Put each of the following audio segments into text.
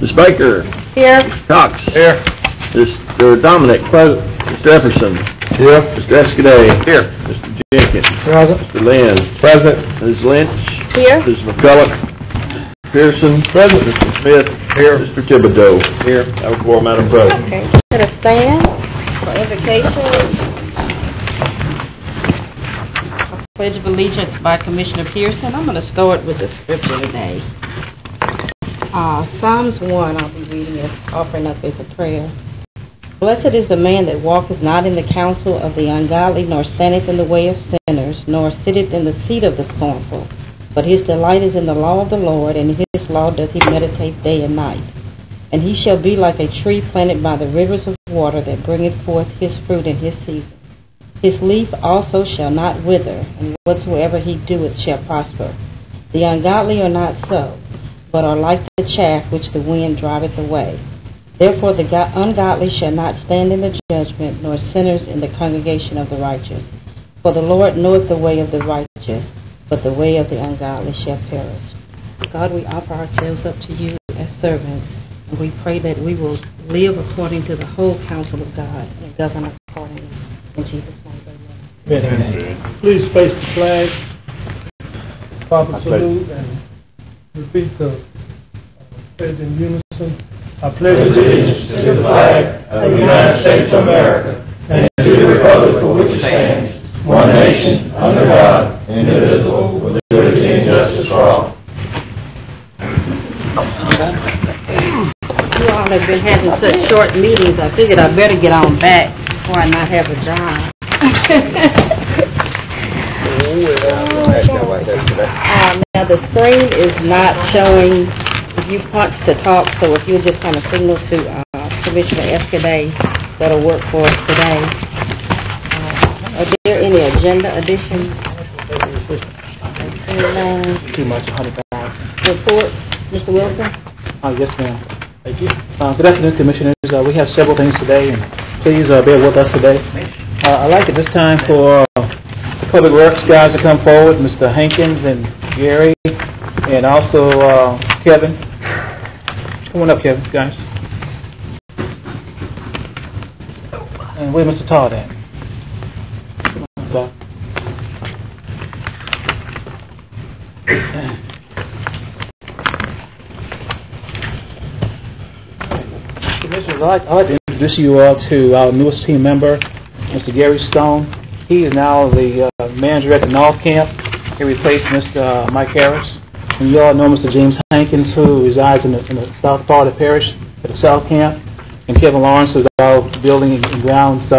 Ms. Baker. Here. Mr. Cox. Here. Mr. Dominic. Present. Mr. Jefferson. Here. Mr. Escaday. Here. Mr. Jenkins. Present. Mr. Lynn. Present. Ms. Lynch. Here. Mrs. McCulloch. Mr. Pearson. Present. Mr. Smith. Here. Mr. Thibodeau. Here. Have a quorum, Madam President. Okay. Let us stand for invocation. Pledge of Allegiance by Commissioner Pearson. I'm going to start with the scripture today. Psalms 1, I'll be reading it, offering up as a prayer. Blessed is the man that walketh not in the counsel of the ungodly, nor standeth in the way of sinners, nor sitteth in the seat of the scornful. But his delight is in the law of the Lord, and in his law doth he meditate day and night. And he shall be like a tree planted by the rivers of water, that bringeth forth his fruit in his season. His leaf also shall not wither, and whatsoever he doeth shall prosper. The ungodly are not so, but are like the chaff which the wind driveth away. Therefore the ungodly shall not stand in the judgment, nor sinners in the congregation of the righteous. For the Lord knoweth the way of the righteous, but the way of the ungodly shall perish. God, we offer ourselves up to you as servants, and we pray that we will live according to the whole counsel of God, and govern accordingly. In Jesus' name, amen. Amen. Please face the flag, proper salute, and repeat the pledge in unison. I pledge allegiance to the flag of the United States of America and to the republic for which it stands, one nation, under God, indivisible, with liberty and justice for all. You all have been having such short meetings, I figured I better get on back before I not have a job. Now the screen is not showing if you punch to talk, so if you'll just kind of signal to Commissioner Escaday, that'll work for us today. Are there any agenda additions? Too much, 100,000. Reports, Mr. Wilson? Yes, ma'am. Thank you. Good afternoon, Commissioners. We have several things today, and please bear with us today. I'd like at this time for the Public Works guys to come forward, Mr. Hankins and Gary, and also Kevin. Come on up, Kevin, guys. And where's Mr. Todd at? Commissioners, I'd like to introduce you all to our newest team member, Mr. Gary Stone. He is now the manager at the North Camp. He replaced Mr. Mike Harris. And you all know Mr. James Hankins, who resides in the south part of Parish at the South Camp. And Kevin Lawrence is our building and grounds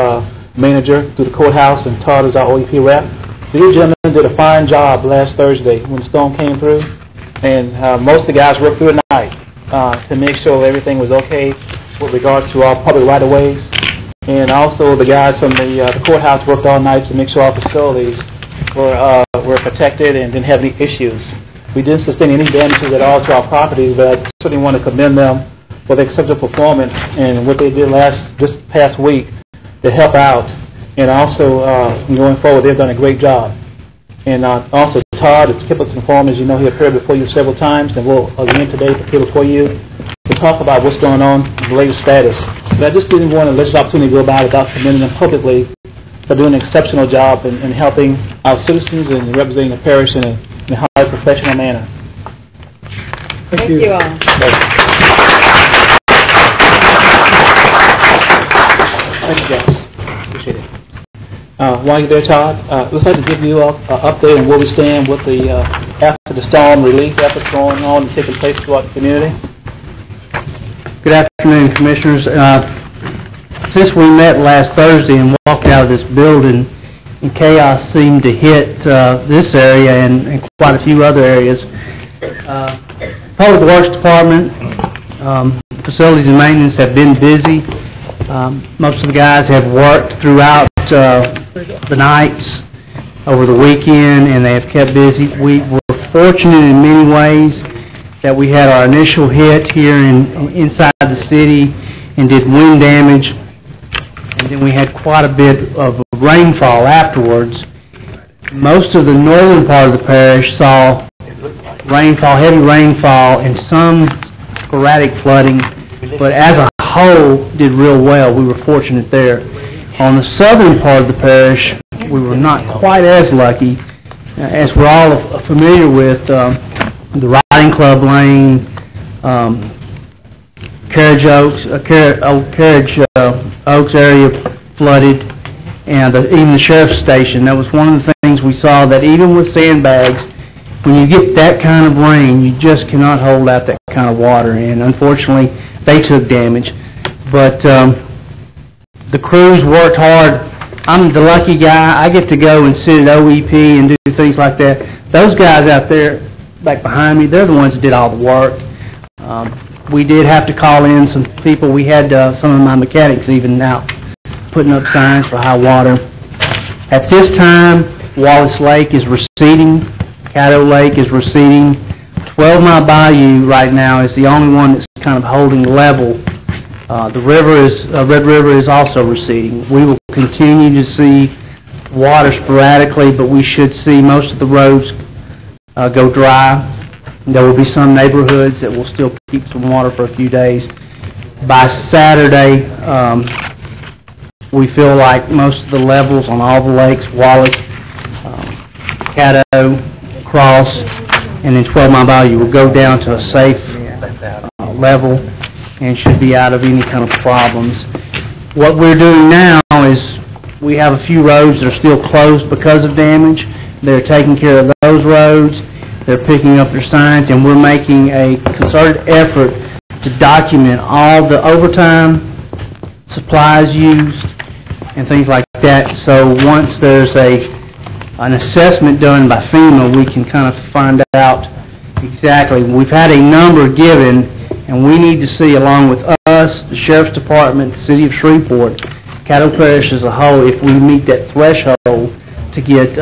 manager through the courthouse, and Todd is our OEP rep. These gentlemen did a fine job last Thursday when the storm came through. And most of the guys worked through the night to make sure everything was okay with regards to our public right-of-ways. And also the guys from the courthouse worked all night to make sure our facilities were protected and didn't have any issues. We didn't sustain any damages at all to our properties, but I certainly want to commend them for their exceptional performance and what they did this past week to help out. And also going forward, they've done a great job. And also Todd has kept us informed. As you know, he appeared before you several times, and will again today appear before you to talk about what's going on, the latest status. But I just didn't want to let this opportunity go by without commending them publicly for doing an exceptional job in helping our citizens and representing the parish in a highly professional manner. Thank you all. Thank you, guys. Appreciate it. While you're there, Todd, let's like to give you an update on where we stand with the after the storm relief efforts going on and taking place throughout the community. Good afternoon, Commissioners. Since we met last Thursday and walked out of this building, and chaos seemed to hit this area and quite a few other areas, Public Works Department, facilities and maintenance have been busy. Most of the guys have worked throughout the nights over the weekend, and they have kept busy. We were fortunate in many ways that we had our initial hit here inside the city and did wind damage, and then we had quite a bit of rainfall afterwards. Most of the northern part of the parish saw rainfall, heavy rainfall, and some sporadic flooding, but as a whole did real well. We were fortunate there. On the southern part of the parish, we were not quite as lucky. As we're all familiar with, the Riding Club Lane, Carriage Oaks area flooded, and even the sheriff's station. That was one of the things we saw, that even with sandbags, when you get that kind of rain, you just cannot hold out that kind of water, and unfortunately, they took damage. But the crews worked hard. I'm the lucky guy. I get to go and sit at OEP and do things like that. Those guys out there back behind me, they're the ones that did all the work. We did have to call in some people. We had some of my mechanics even out putting up signs for high water. At this time, Wallace Lake is receding. Caddo Lake is receding. 12 Mile Bayou right now is the only one that's kind of holding level. The river is, Red River is also receding. We will continue to see water sporadically, but we should see most of the roads go dry. There will be some neighborhoods that will still keep some water for a few days. By Saturday, we feel like most of the levels on all the lakes, Wallace, Caddo, Cross, and then 12 Mile Bayou will go down to a safe level and should be out of any kind of problems. What we're doing now is we have a few roads that are still closed because of damage. They're taking care of those roads. They're picking up their signs, and we're making a concerted effort to document all the overtime, supplies used, and things like that. So once there's an assessment done by FEMA, we can kind of find out exactly. We've had a number given, and we need to see, along with us, the Sheriff's Department, the City of Shreveport, Caddo Parish as a whole, if we meet that threshold to get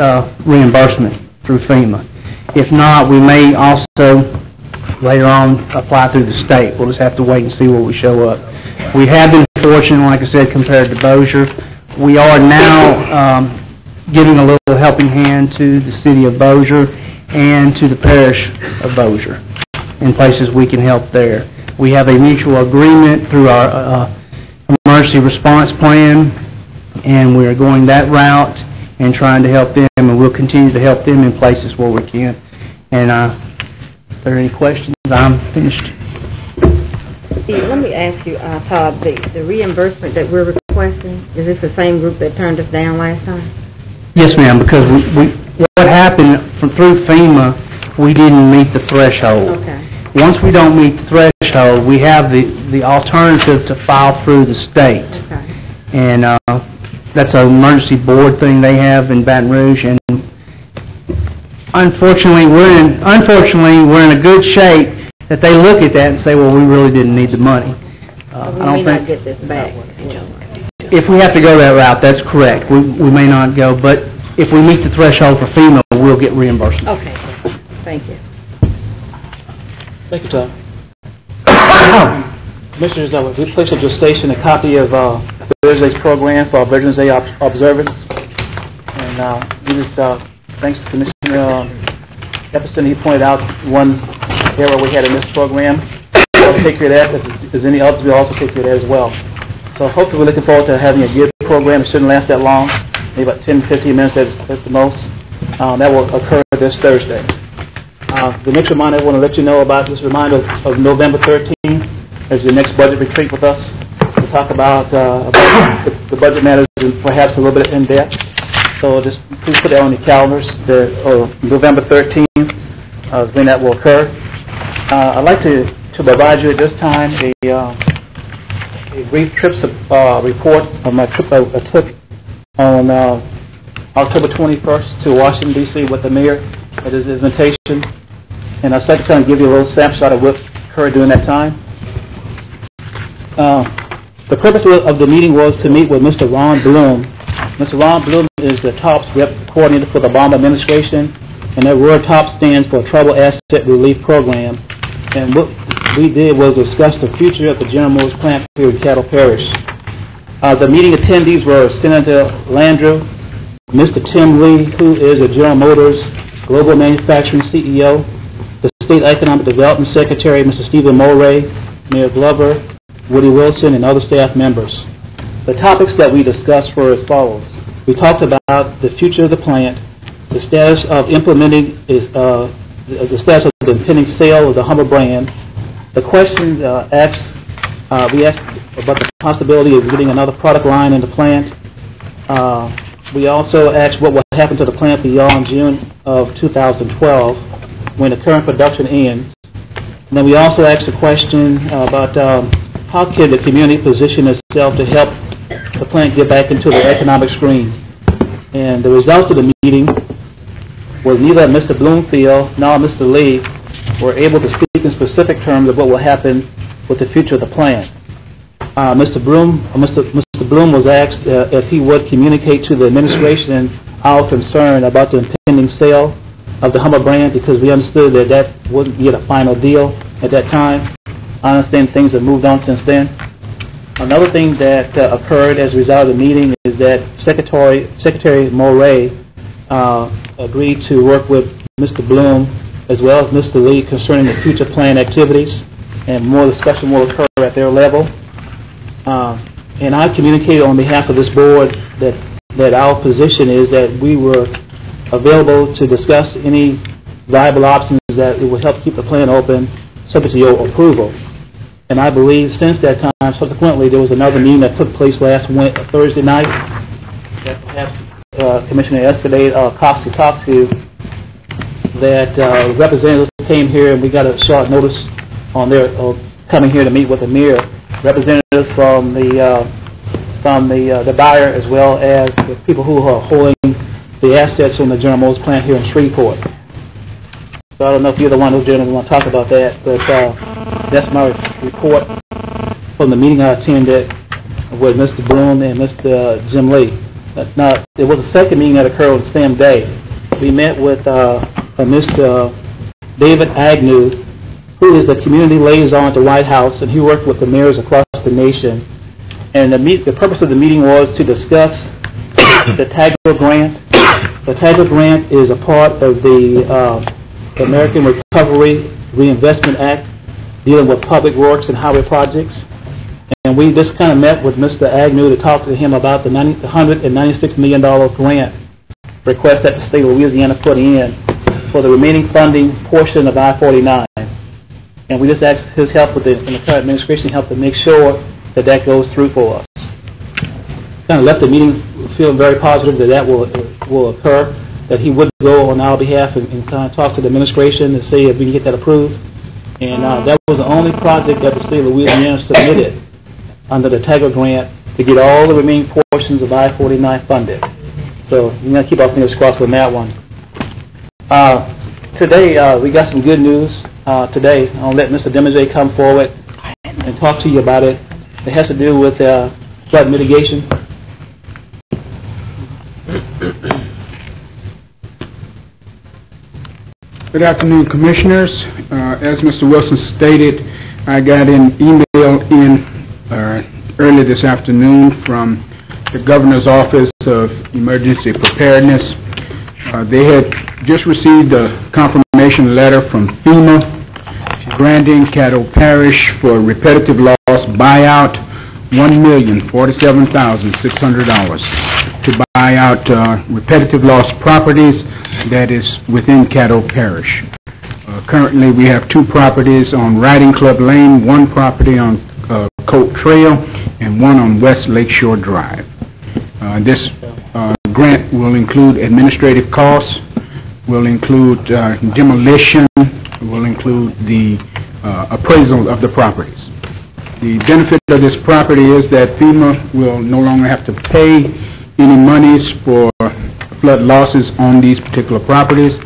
reimbursement through FEMA. If not, we may also later on apply through the state. We'll just have to wait and see where we show up. We have been fortunate, like I said, compared to Bossier. We are now giving a little helping hand to the City of Bossier and to the Parish of Bossier in places we can help there. We have a mutual agreement through our emergency response plan, and we are going that route and trying to help them, and we'll continue to help them in places where we can. And if there are any questions, I'm finished. Let me ask you, Todd, the reimbursement that we're requesting, is this the same group that turned us down last time? Yes, ma'am, because what happened through FEMA, we didn't meet the threshold. Okay. Once we don't meet the threshold, we have the alternative to file through the state. Okay. And that's an emergency board thing they have in Baton Rouge, and unfortunately we're in a good shape that they look at that and say, well, we really didn't need the money. We may not get this back. If we have to go that route, that's correct. We may not go, but if we meet the threshold for FEMA, we'll get reimbursement. Okay. Thank you. Thank you, Tom. Commissioners, we placed at your station a copy of Thursday's program for our Veterans Day observance. And thanks to Commissioner Epperson, he pointed out one error we had in this program. We'll take care of that. If there's any others, we'll also take care of that as well. So hopefully we're looking forward to having a good program. It shouldn't last that long, maybe about 10, 15 minutes at the most. That will occur this Thursday. The next reminder I want to let you know about, this reminder of November 13th as your next budget retreat with us. We'll talk about the budget matters and perhaps a little bit in depth. So just please put that on your calendars. November 13th is when that will occur. I'd like to provide you at this time a brief trips report of my trip I took on October 21st to Washington, D.C. with the mayor at his invitation. And I'd like to kind of give you a little snapshot of what occurred during that time. The purpose of the meeting was to meet with Mr. Ron Bloom. Mr. Ron Bloom is the TOPS rep coordinator for the Obama administration, and that word TOPS stands for Trouble Asset Relief Program. And what we did was discuss the future of the General Motors plant here in Caddo Parish. The meeting attendees were Senator Landrieu, Mr. Tim Lee, who is a General Motors Global Manufacturing CEO, the State Economic Development Secretary, Mr. Stephen Mulray, Mayor Glover, Woody Wilson, and other staff members. The topics that we discussed were as follows. We talked about the future of the plant, the status of implementing the status of the impending sale of the Hummer brand. The question we asked about the possibility of getting another product line in the plant. We also asked what will happen to the plant beyond June of 2012 when the current production ends. And then we also asked a question about how can the community position itself to help the plant get back into the economic stream. And the results of the meeting was neither Mr. Bloomfield nor Mr. Lee were able to speak in specific terms of what will happen with the future of the plant. Mr. Bloom was asked if he would communicate to the administration our concern about the impending sale of the Hummer brand, because we understood that that wouldn't get a final deal at that time. I understand things have moved on since then. Another thing that occurred as a result of the meeting is that Secretary Moray agreed to work with Mr. Bloom as well as Mr. Lee concerning the future plan activities, and more discussion will occur at their level. And I communicated on behalf of this board that our position is that we were available to discuss any viable options that it would help keep the plant open, subject to your approval. And I believe since that time, subsequently, there was another meeting that took place last Thursday night that perhaps Commissioner Escalade Coxey talked to, that representatives came here and we got a short notice on their coming here to meet with the mayor. Representatives from the buyer as well as the people who are holding the assets from the General Motors plant here in Shreveport. So I don't know if you're the one who's gentlemen want to talk about that, but that's my report from the meeting I attended with Mr. Bloom and Mr. Jim Lee. Now, there was a second meeting that occurred on the same day. We met with Mr. David Agnew, who is the community liaison at the White House, and he worked with the mayors across the nation. And the purpose of the meeting was to discuss the Caddo grant. The Caddo grant is a part of the American Recovery Reinvestment Act dealing with public works and highway projects. And we just kind of met with Mr. Agnew to talk to him about the $196 million grant request that the state of Louisiana put in for the remaining funding portion of I-49. And we just asked his help with the current administration help to make sure that that goes through for us. Kind of left the meeting feeling very positive that that will occur, that he would go on our behalf and kind of talk to the administration and see if we can get that approved. And that was the only project that the state of Louisiana submitted under the Caddo grant to get all the remaining portions of I-49 funded. So we're going to keep our fingers crossed on that one. Today, we got some good news. Today, I'll let Mr. Demajay come forward and talk to you about it. It has to do with flood mitigation. Good afternoon, Commissioners. As Mr. Wilson stated, I got an email in early this afternoon from the Governor's Office of Emergency Preparedness. They had just received a confirmation letter from FEMA granting Caddo Parish for repetitive loss buyout $1,047,600 to buy out repetitive loss properties that is within Caddo Parish. Currently, we have 2 properties on Riding Club Lane, 1 property on Coat Trail, and 1 on West Lakeshore Drive. This grant will include administrative costs, will include demolition, will include the appraisal of the properties. The benefit of this property is that FEMA will no longer have to pay any monies for flood losses on these particular properties.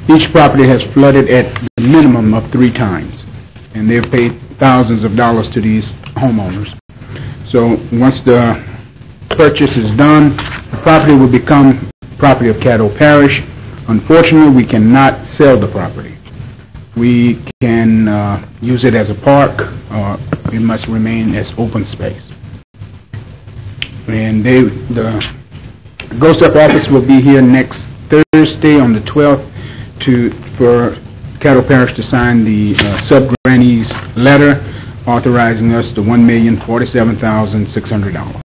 Each property has flooded at the minimum of 3 times, and they've paid thousands of dollars to these homeowners. So once the purchase is done, the property will become property of Caddo Parish. Unfortunately, we cannot sell the property. We can use it as a park, or it must remain as open space. And the GOSEP office will be here next Thursday on the 12th for Caddo Parish to sign the sub-grantee's letter authorizing us the $1,047,600.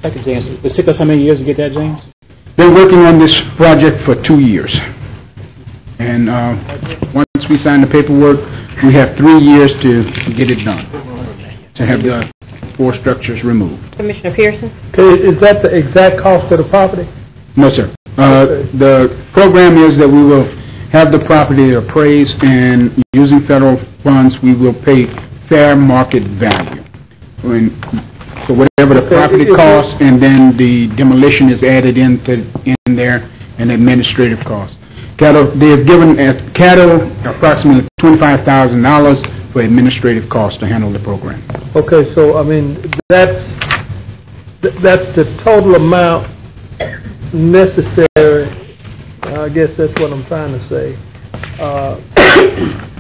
Thank you, James. It took us how many years to get that, James? Been working on this project for 2 years. And once we sign the paperwork, we have 3 years to get it done, to have the 4 structures removed. Commissioner Pearson? Okay, is that the exact cost of the property? No, sir. The program is that we will have the property appraised, and using federal funds, we will pay fair market value. So whatever the property costs, and then the demolition is added in there, and administrative costs. Caddo, they have given at Caddo approximately $25,000 for administrative costs to handle the program. Okay, so I mean that's the total amount necessary. I guess that's what I'm trying to say.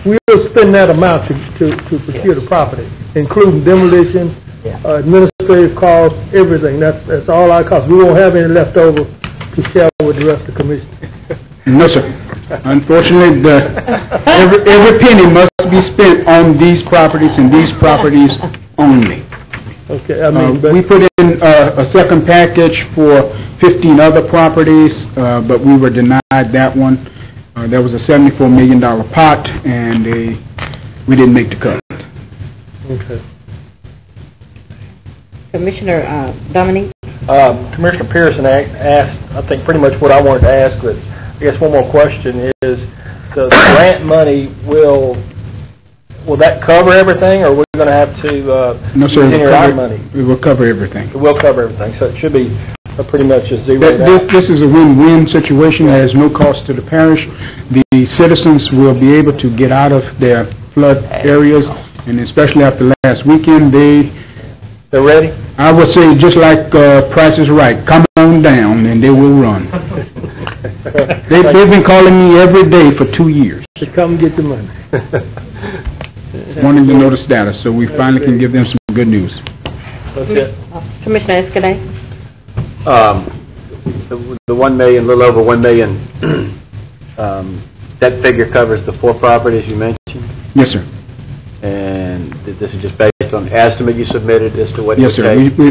We'll spend that amount to procure the property, including demolition, administrative costs, everything. That's all our costs. We won't have any left over to share with the rest of the commission. No, sir. Unfortunately, every penny must be spent on these properties and these properties only. Okay, I mean, we put in a second package for 15 other properties, but we were denied that one. There was a $74 million pot, and we didn't make the cut. Okay. Commissioner Dominique? Commissioner Pearson asked, I think, pretty much what I wanted to ask, but I guess one more question is, the grant money, will that cover everything, or are we going to have to no, sir, use any of our money? It will cover everything. It will cover everything, so it should be pretty much a zero. This is a win-win situation. There is no cost to the parish. The citizens will be able to get out of their flood areas, and especially after last weekend, they're ready? I would say just like Price is Right, come on down, and they will run. They've been calling me every day for 2 years. To come get the money. Wanting to know the status, so we finally can give them some good news. That's it. Commissioner Escudé? The 1 million, a little over 1 million, that figure covers the 4 properties you mentioned? Yes, sir. And this is just based on the estimate you submitted as to what it Yes, would sir. take? We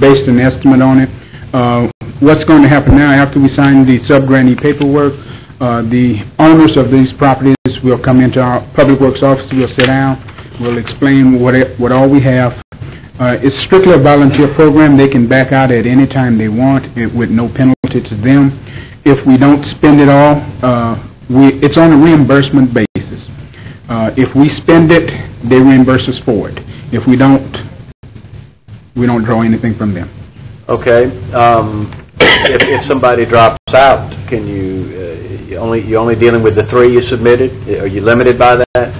based an estimate on it. What's going to happen now, after we sign the sub-grantee paperwork, the owners of these properties will come into our Public Works office, we'll sit down, we'll explain what all we have. It's strictly a volunteer program. They can back out at any time they want with no penalty to them. If we don't spend it all, it's on a reimbursement basis. If we spend it, they reimburse us for it. If we don't draw anything from them. Okay. If somebody drops out, can you're only dealing with the 3 you submitted? Are you limited by that?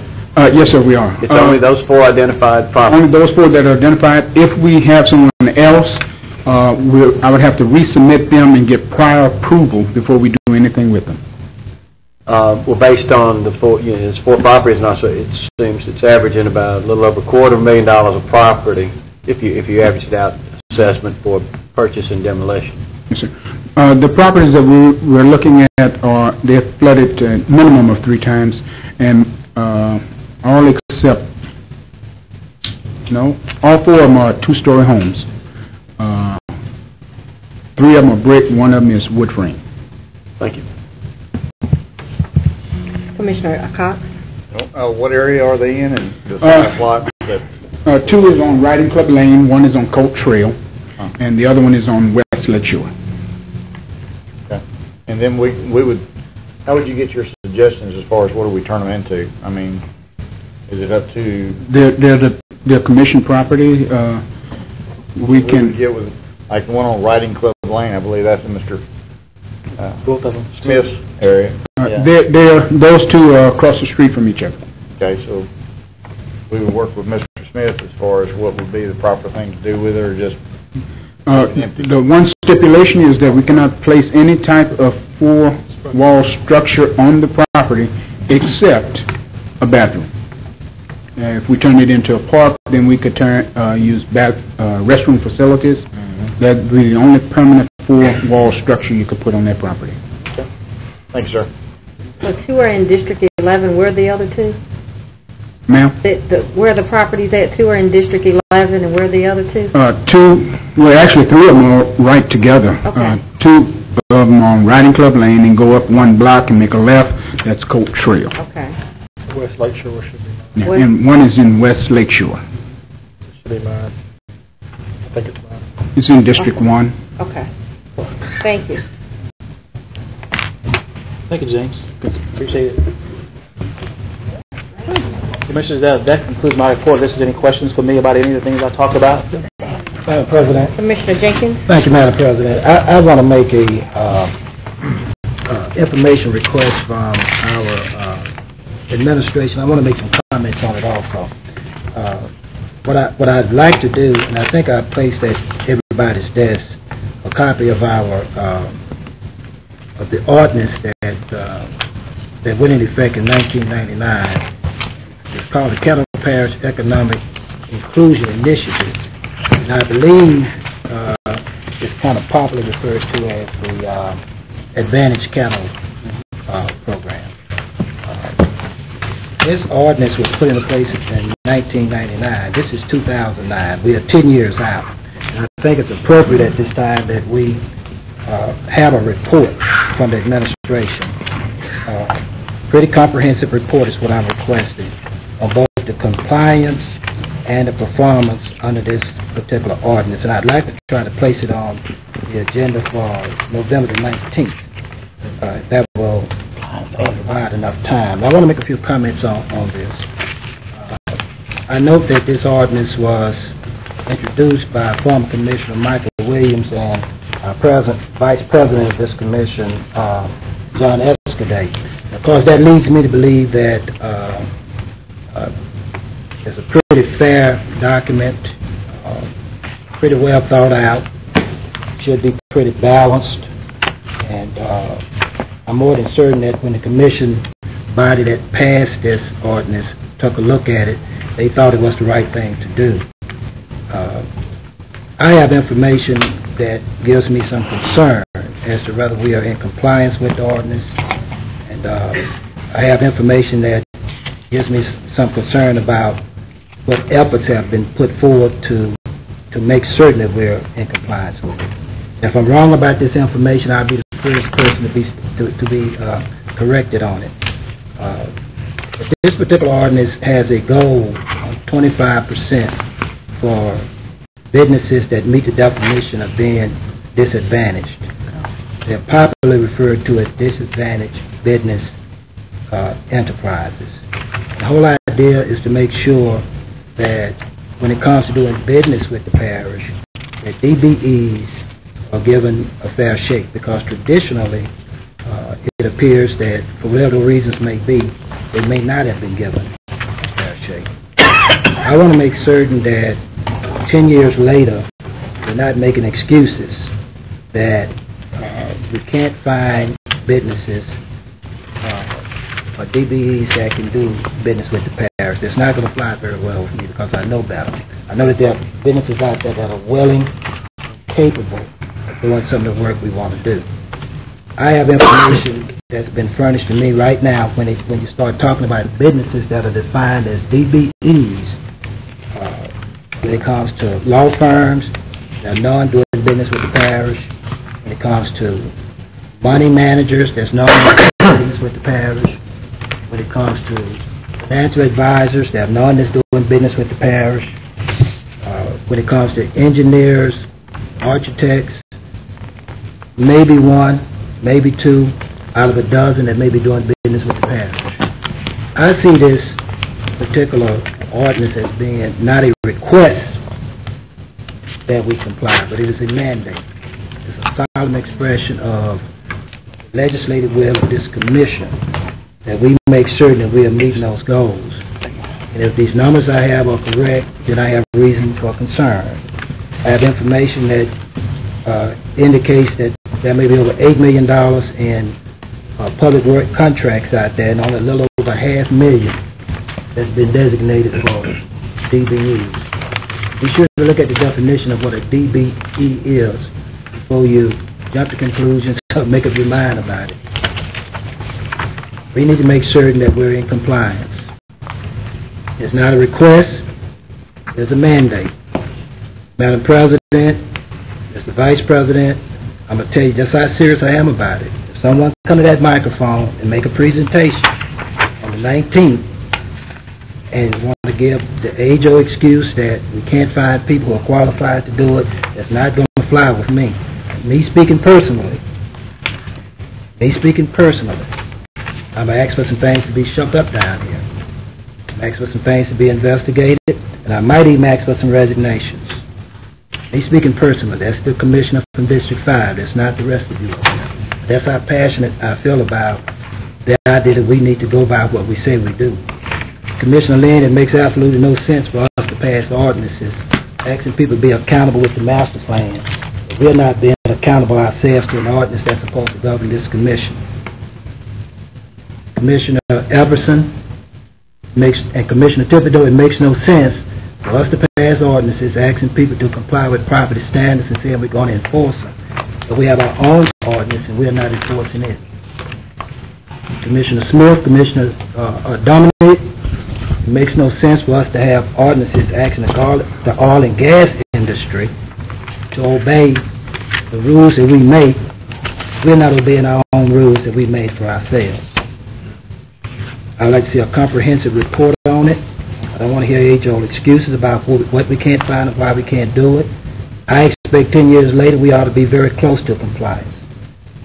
Yes, sir, we are. It's only those 4 identified properties? Only those 4 that are identified. If we have someone else, I would have to resubmit them and get prior approval before we do anything with them. Well, based on the 4, it's 4 properties now, so it seems it's averaging about a little over $250,000 of property if you average it out, assessment for purchase and demolition. Yes, sir. The properties that we're looking at they're flooded a minimum of 3 times, and all 4 of them are 2-story homes. 3 of them are brick, 1 of them is wood frame. Thank you. Commissioner Cox? What area are they in, and the size lot? 2 is on Riding Club Lane, 1 is on Colt Trail, and the other one is on West Lakeshore. Okay. And then we would, how would you get your suggestions as far as what do we turn them into? I mean, is it up to... They're commission property. We can get with, like the one on Riding Club Lane, I believe that's in Mr. Both of them. Smith's area. Those 2 are across the street from each other. Okay, so we would work with Mr. Smith as far as what would be the proper thing to do with it, or just the one stipulation is that we cannot place any type of 4-wall structure on the property except a bathroom. If we turn it into a park, then we could use restroom facilities. That would be the only permanent 4-wall structure you could put on that property. Okay. Thank you, sir. So 2 are in District 11. Where are the other 2? Ma'am? Where the properties at, two are in District 11, and where are the other two? Actually 3 of them are right together. Okay. 2 of them on Riding Club Lane and go up 1 block and make a left. That's Colt Trail. Okay. West Lakeshore should be mine. Yeah, and one is in West Lakeshore. Should be mine. I think it's mine. It's in District 1. Okay. Thank you. Thank you, James. Appreciate it. Commissioners, that concludes my report. If there's any questions for me about any of the things I talked about? Madam President. Commissioner Jenkins? Thank you, Madam President. I want to make a information request from our administration. I want to make some comments on it also. What I'd like to do, and I think I placed at everybody's desk a copy of our of the ordinance that went into effect in 1999. It's called the Caddo Parish Economic Inclusion Initiative, and I believe it's kind of popularly referred to as the Advantage Cattle program. This ordinance was put into place in 1999. This is 2009. We are 10 years out. And I think it's appropriate at this time that we have a report from the administration. Pretty comprehensive report is what I'm requesting on both the compliance and the performance under this particular ordinance. And I'd like to try to place it on the agenda for November the 19th. That will provide enough time. I want to make a few comments on this. I note that this ordinance was introduced by former Commissioner Michael Williams and our present Vice President of this commission, John Escadate. Of course, that leads me to believe that it's a pretty fair document, pretty well thought out, should be pretty balanced, and I'm more than certain that when the commission body that passed this ordinance took a look at it, they thought it was the right thing to do. I have information that gives me some concern as to whether we are in compliance with the ordinance, and I have information that gives me some concern about what efforts have been put forward to make certain that we're in compliance with it. If I'm wrong about this information, I'll be the first person to be corrected on it. But this particular ordinance has a goal of 25% for businesses that meet the definition of being disadvantaged. They're popularly referred to as disadvantaged business enterprises. The whole idea is to make sure that when it comes to doing business with the parish, that DBEs are given a fair shake, because traditionally it appears that for whatever the reasons may be, they may not have been given a fair shake. I want to make certain that 10 years later, we're not making excuses that we can't find businesses or DBEs that can do business with the parish. It's not going to fly very well with me, because I know better. I know that there are businesses out there that are willing, capable of doing some of the work we want to do. I have information that's been furnished to me right now when you start talking about businesses that are defined as DBEs. When it comes to law firms that are known doing business with the parish, when it comes to money managers that's known doing business with the parish, when it comes to financial advisors that are known as doing business with the parish, when it comes to engineers, architects, maybe 1, maybe 2 out of a dozen that may be doing business with the parish. I see this particular ordinance as being not a request that we comply, but it is a mandate. It's a solemn expression of legislative will of this commission that we make certain that we are meeting those goals. And if these numbers I have are correct, then I have reason for concern. I have information that indicates that there may be over $8 million in public work contracts out there, and only a little over $500,000 that's been designated for DBEs. Be sure to look at the definition of what a DBE is before you jump to conclusions or make up your mind about it. We need to make certain that we're in compliance. It's not a request, it's a mandate. Madam President, Mr. Vice President, I'm going to tell you just how serious I am about it. If someone come to that microphone and make a presentation on the 19th and want to give the age-old excuse that we can't find people who are qualified to do it, that's not going to fly with me. Me speaking personally, I'm going to ask for some things to be shook up down here. I'm going to ask for some things to be investigated, and I might even ask for some resignations. Me speaking personally, that's the commissioner from District 5. That's not the rest of you. That's how passionate I feel about the idea that we need to go by what we say we do. Commissioner Lynn, it makes absolutely no sense for us to pass ordinances asking people to be accountable with the master plan. But we're not being accountable ourselves to an ordinance that's supposed to govern this commission. Commissioner Everson and Commissioner Thibodeau, it makes no sense for us to pass ordinances asking people to comply with property standards and saying we're going to enforce them. But we have our own ordinance and we're not enforcing it. Commissioner Smith, Commissioner Dominic, it makes no sense for us to have ordinances asking the oil and gas industry to obey the rules that we make. We're not obeying our own rules that we made for ourselves. I'd like to see a comprehensive report on it. I don't want to hear age-old excuses about what we can't find and why we can't do it. I expect 10 years later we ought to be very close to compliance.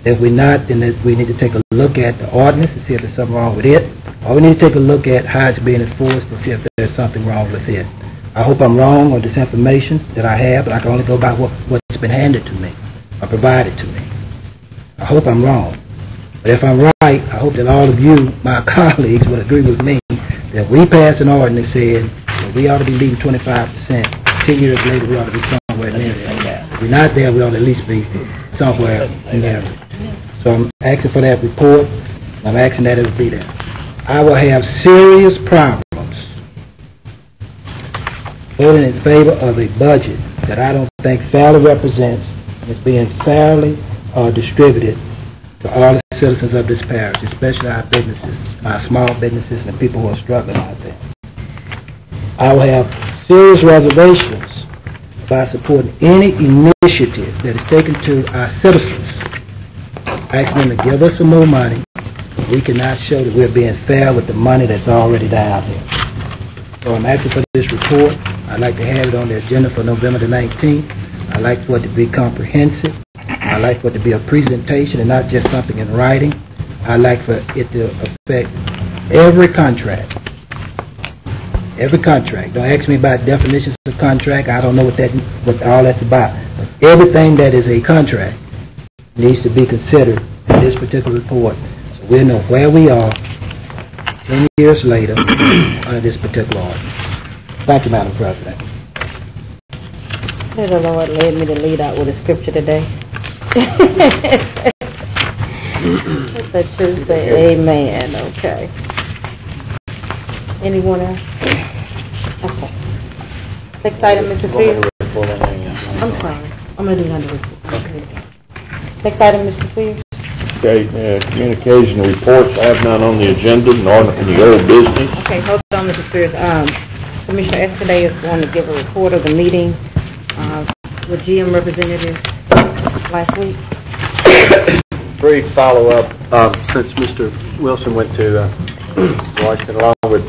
If we're not, then we need to take a look at the ordinance and see if there's something wrong with it. Or we need to take a look at how it's being enforced and see if there's something wrong with it. I hope I'm wrong on this information that I have, but I can only go by what's been handed to me or provided to me. I hope I'm wrong. But if I'm right, I hope that all of you, my colleagues, will agree with me that we pass an ordinance saying that we ought to be leaving 25%. 10 years later, we ought to be somewhere near that. If we're not there, we ought to at least be somewhere near it. So I'm asking for that report. I'm asking that it will be there. I will have serious problems voting in favor of a budget that I don't think fairly represents and is being fairly distributed to all the citizens of this parish, especially our businesses, our small businesses, and the people who are struggling out there. I will have serious reservations about supporting any initiative that is taken to our citizens, asking them to give us some more money. We cannot show that we're being fair with the money that's already down here. So I'm asking for this report. I'd like to have it on the agenda for November the 19th. I'd like for it to be comprehensive. I'd like for it to be a presentation and not just something in writing. I'd like for it to affect every contract. Every contract. Don't ask me about definitions of contract. I don't know what all that's about. But everything that is a contract needs to be considered in this particular report. So we'll know where we are 10 years later under this particular order. Thank you, Madam President. The Lord led me to lead out with a scripture today. It's a Tuesday. Amen. Okay. Anyone else? Okay. Next item, Mr. Spears. I'm sorry. I'm going to do another report. Next item, Mr. Spears. Okay, communication reports. I have none on the agenda, nor any old business. Okay, hold on, Mr. Spears. Commissioner Yesterday is going to give a report of the meeting with GM representatives last week. Brief follow-up, since Mr. Wilson went to Washington along with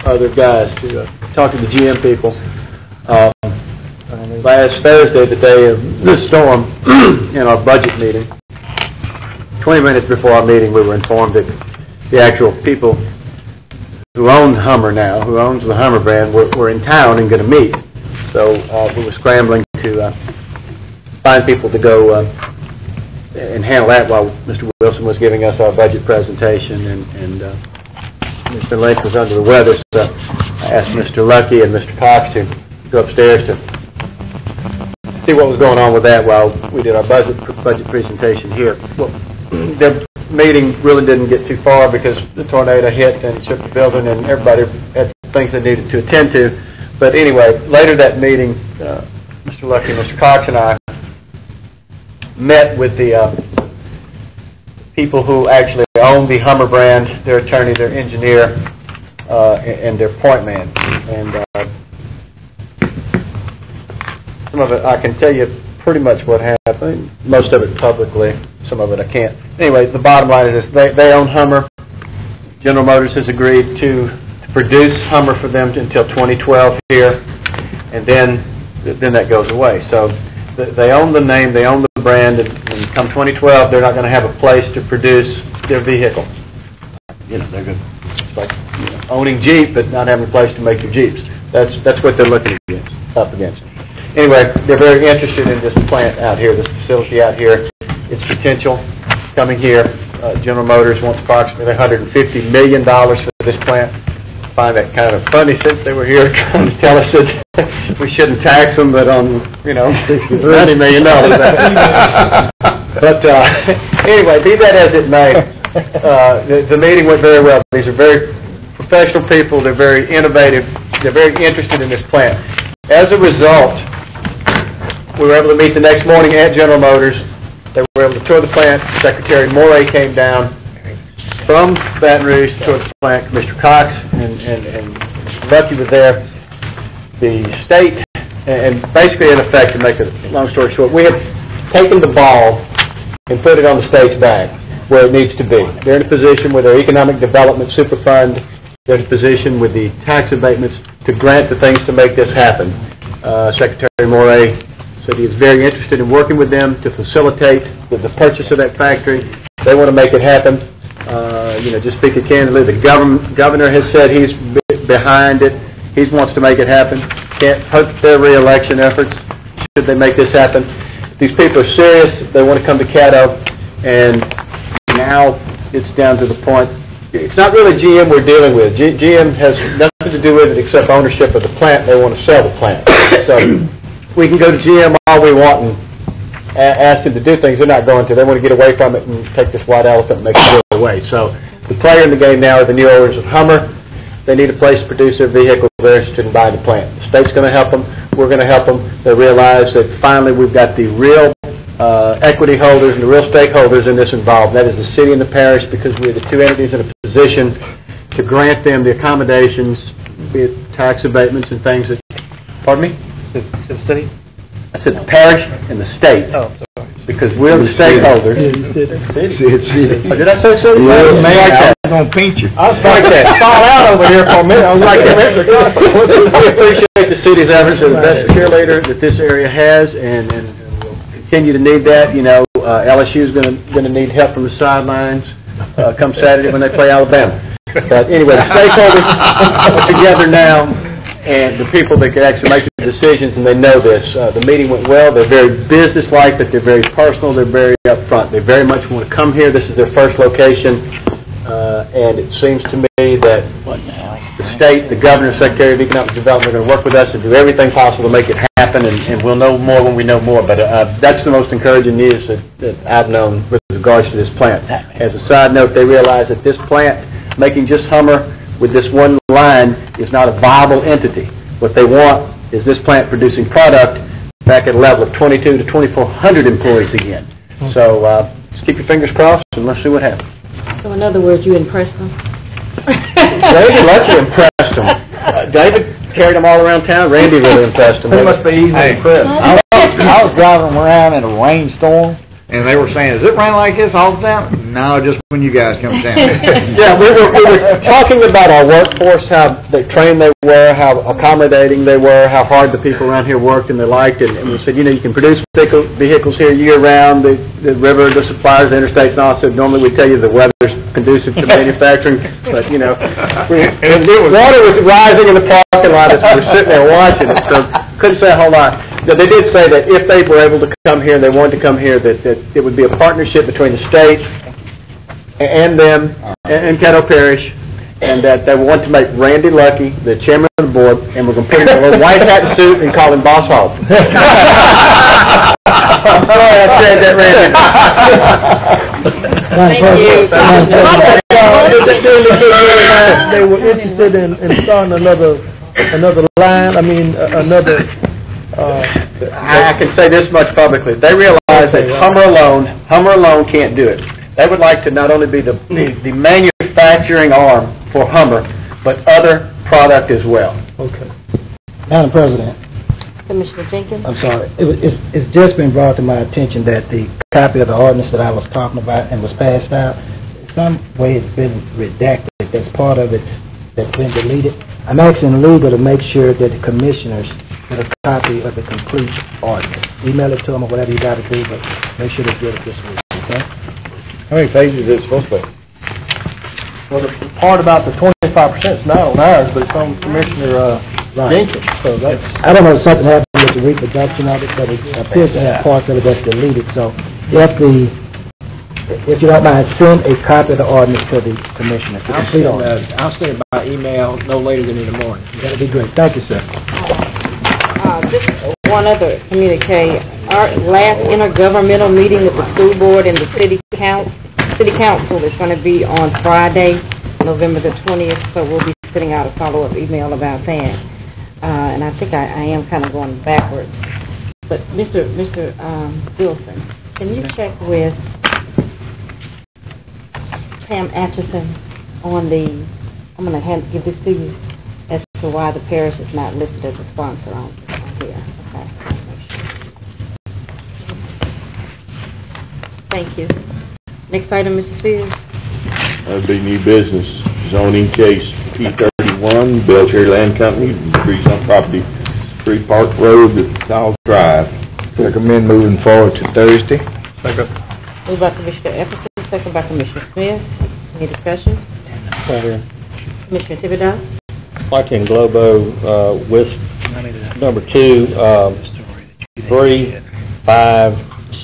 other guys to talk to the GM people. Last Thursday, the day of the storm, in our budget meeting, 20 minutes before our meeting, we were informed that the actual people who own Hummer now, who owns the Hummer brand, were in town and going to meet. So we were scrambling to find people to go and handle that while Mr. Wilson was giving us our budget presentation, and Mr. Lynch was under the weather, so I asked Mr. Lucky and Mr. Cox to go upstairs to see what was going on with that while we did our budget presentation here. Well, the meeting really didn't get too far because the tornado hit and shook the building, and everybody had things they needed to attend to. But anyway, later that meeting, Mr. Lucky, Mr. Cox, and I met with the people who actually own the Hummer brand, their attorney, their engineer, and their point man. And some of it I can tell you pretty much what happened. Most of it publicly, some of it I can't. Anyway, the bottom line is this: they own Hummer. General Motors has agreed to produce Hummer for them until 2012 here, and then that goes away. So they own the name, they own the brand, and come 2012, they're not going to have a place to produce their vehicle. You know, they're good. It's like owning Jeep, but not having a place to make your Jeeps. That's what they're looking up against. Anyway, they're very interested in this plant out here, this facility out here. Its potential coming here. General Motors wants approximately $150 million for this plant. I find that kind of funny since they were here trying to tell us that we shouldn't tax them, but on, $90 million. But anyway, be that as it may, the meeting went very well. These are very professional people. They're very innovative. They're very interested in this plant. As a result, we were able to meet the next morning at General Motors. They were able to tour the plant. Secretary Morey came down from Baton Rouge to tour the plant. Commissioner Cox and Lucky was there. The state, and basically in effect, to make a long story short, we have taken the ball and put it on the state's back where it needs to be. They're in a position with their Economic Development Super Fund. They're in a position with the tax abatements to grant the things to make this happen. Secretary Morey said he is very interested in working with them to facilitate the purchase of that factory. They want to make it happen. Just speaking candidly, the governor has said he's behind it. He wants to make it happen. Can't hurt their re-election efforts should they make this happen. These people are serious. They want to come to Caddo, and now it's down to the point. It's not really GM we're dealing with. GM has nothing to do with it except ownership of the plant. They want to sell the plant. So we can go to GM all we want and ask them to do things. They're not going to. They want to get away from it and take this white elephant and make it go away. So the player in the game now are the new owners of Hummer. They need a place to produce their vehicle. They're interested in buying the plant. The state's going to help them. We're going to help them. They realize that finally we've got the real equity holders and the real stakeholders in this involved. That is the city and the parish, because we're the two entities in a position to grant them the accommodations, be it tax abatements and things that... Pardon me? The city? I said the parish and the state. Oh, sorry. Because we're the stakeholders. Did I say so? Yeah, man, I was going to pinch you. I was like that. Fall out over here for a minute. I was like that. We appreciate the city's efforts. They're the best cheerleader that this area has, and we'll continue to need that. LSU is going to need help from the sidelines come Saturday when they play Alabama. But anyway, the stakeholders are together now, and the people that can actually make the decisions, and they know this. The meeting went well. They're very businesslike, but they're very personal. They're very upfront. They very much want to come here. This is their first location, and it seems to me that the state, the governor, Secretary of Economic Development are going to work with us and do everything possible to make it happen, and we'll know more when we know more. But that's the most encouraging news that I've known with regards to this plant. As a side note, they realize that this plant, making just Hummer with this one line, is not a viable entity. What they want is this plant producing product back at a level of 2,200 to 2,400 employees again. So just keep your fingers crossed and let's see what happens. So in other words, you impressed them? David Lucky impressed them. David carried them all around town. Randy really impressed them. It must be easy to impress. I was driving around in a rainstorm, and they were saying, "Does it rain like this all the time?" No, just when you guys come down. Yeah, we were talking about our workforce, how trained they were, how accommodating they were, how hard the people around here worked and they liked it. And we said, you can produce vehicles here year-round, the river, the suppliers, the interstates, and all. So normally we tell you the weather's conducive to manufacturing, but, water was rising in the parking lot as we were sitting there watching it, so couldn't say a whole lot. They did say that if they were able to come here and they wanted to come here, that it would be a partnership between the state and them and Caddo Parish, and that they want to make Randy Lucky the chairman of the board, and we're going to put him in a little white hat and suit and call him Boss Hog. I'm sorry I said that, Randy. They were interested in starting another line. I can say this much publicly. They realize that Hummer alone can't do it. They would like to not only be the manufacturing arm for Hummer, but other product as well. Okay. Madam President, Commissioner Jenkins? I'm sorry. It's just been brought to my attention that the copy of the ordinance that I was talking about and was passed out, some way it's been redacted. There's part of it that's been deleted. I'm asking legal to make sure that the commissioners get a copy of the complete ordinance. Email it to them or whatever you got to do, but make sure they get it this week, okay? How many pages is it supposed to be? Well, the part about the 25% is not on ours, but it's on Commissioner Jenkins, so that's... I don't know if something happened with the reproduction of it, but it appears to have parts of it that's deleted, so if you don't mind, send a copy of the ordinance to the commissioners. I'll send it by email no later than in the morning. That'd be great. Thank you, sir. Just one other communique. Our last intergovernmental meeting with the school board and the city council is going to be on Friday, November the 20th, so we'll be sending out a follow-up email about that. And I think I am kind of going backwards. But Mr. Wilson, can you check with Pam Atchison on the, I'm going to give this to you, as to why the parish is not listed as a sponsor on here. Okay. Thank you. Next item, Mr. Spears. That'd be new business, zoning case P31, Belcher Land Company, increase on property 3 Park Road to South Drive. Recommend moving forward to Thursday. Second. Moved by Commissioner Epperson, second by Commissioner Smith. Any discussion? Commissioner Thibodeau? Like in Globo, with number 2, 3, 5,